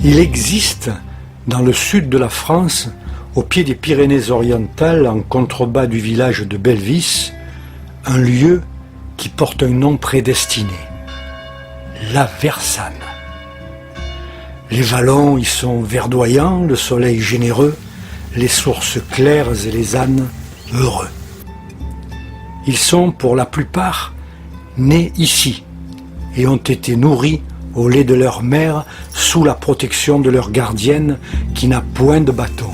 Il existe, dans le sud de la France, au pied des Pyrénées-Orientales, en contrebas du village de Belvis, un lieu qui porte un nom prédestiné, la Versane. Les vallons y sont verdoyants, le soleil généreux, les sources claires et les ânes heureux. Ils sont pour la plupart nés ici et ont été nourris au lait de leur mère sous la protection de leur gardienne qui n'a point de bâton.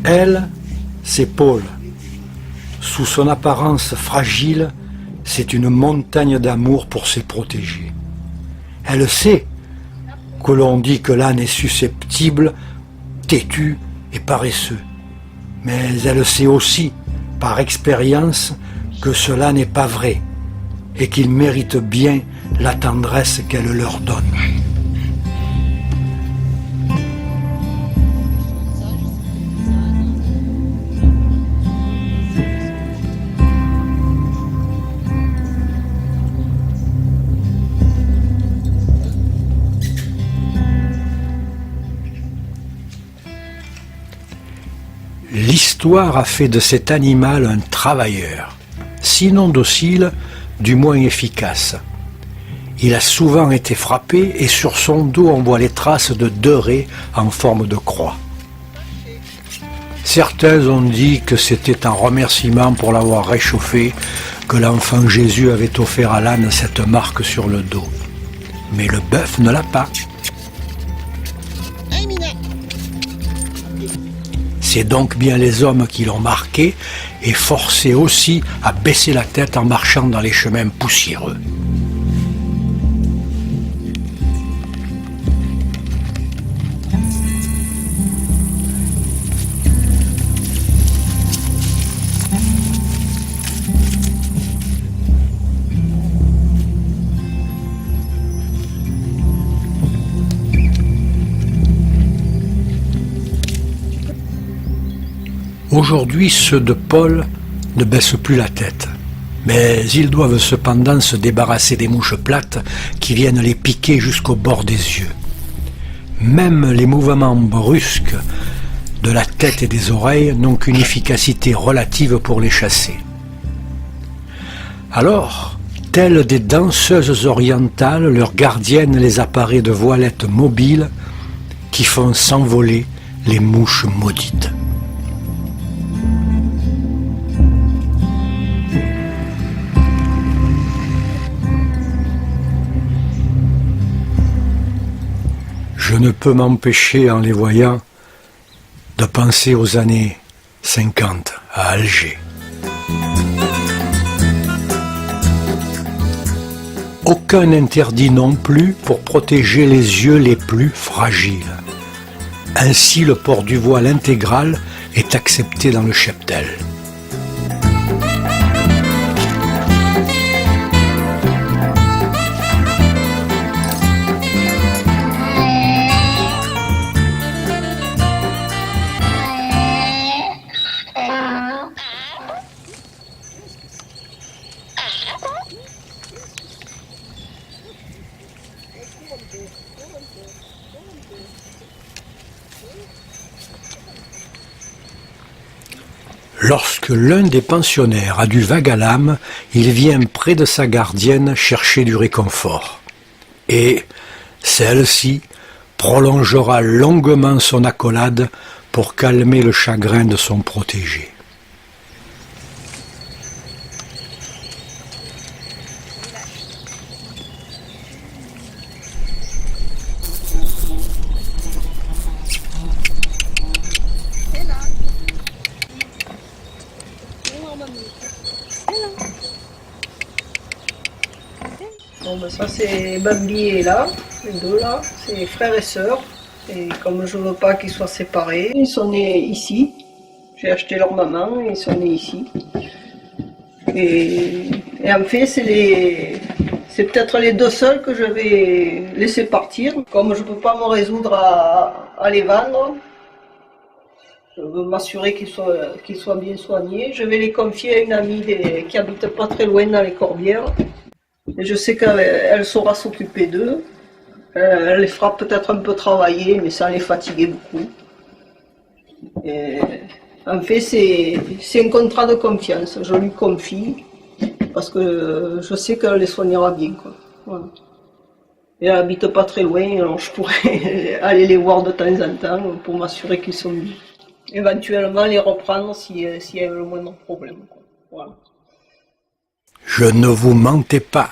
Elle, c'est Paul. Sous son apparence fragile, c'est une montagne d'amour pour ses protégés. Elle sait que l'on dit que l'âne est susceptible, têtu et paresseux. Mais elle sait aussi, par expérience, que cela n'est pas vrai et qu'ils méritent bien la tendresse qu'elle leur donne. L'histoire a fait de cet animal un travailleur, sinon docile, du moins efficace. Il a souvent été frappé et sur son dos on voit les traces de 2 raies en forme de croix. Certains ont dit que c'était un remerciement pour l'avoir réchauffé, que l'enfant Jésus avait offert à l'âne cette marque sur le dos. Mais le bœuf ne l'a pas. C'est donc bien les hommes qui l'ont marqué et forcé aussi à baisser la tête en marchant dans les chemins poussiéreux. Aujourd'hui, ceux de Paul ne baissent plus la tête. Mais ils doivent cependant se débarrasser des mouches plates qui viennent les piquer jusqu'au bord des yeux. Même les mouvements brusques de la tête et des oreilles n'ont qu'une efficacité relative pour les chasser. Alors, telles des danseuses orientales, leurs gardiennes les apparaît de voilettes mobiles qui font s'envoler les mouches maudites. Je ne peux m'empêcher, en les voyant, de penser aux années 50 à Alger. Aucun interdit non plus pour protéger les yeux les plus fragiles. Ainsi, le port du voile intégral est accepté dans le cheptel. Lorsque l'un des pensionnaires a du vague à l'âme, il vient près de sa gardienne chercher du réconfort. Et celle-ci prolongera longuement son accolade pour calmer le chagrin de son protégé. Bon, ben ça c'est Bambi et là, les deux là, c'est frères et sœurs. Et comme je veux pas qu'ils soient séparés, ils sont nés ici. J'ai acheté leur maman et ils sont nés ici. Et en fait, c'est peut-être les deux seuls que je vais laisser partir. Comme je ne peux pas me résoudre à les vendre, je veux m'assurer qu'ils soient bien soignés. Je vais les confier à une amie qui habite pas très loin dans les Corbières. Et je sais qu'elle saura s'occuper d'eux. Elle les fera peut-être un peu travailler, mais ça les fatiguer beaucoup. Et en fait, c'est un contrat de confiance. Je lui confie parce que je sais qu'elle les soignera bien, quoi. Voilà. Et elle habite pas très loin, alors je pourrais aller les voir de temps en temps pour m'assurer qu'ils sont bien. Éventuellement les reprendre s'il y a le moindre problème, quoi. Voilà. Je ne vous mentais pas.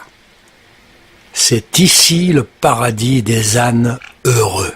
C'est ici le paradis des ânes heureux.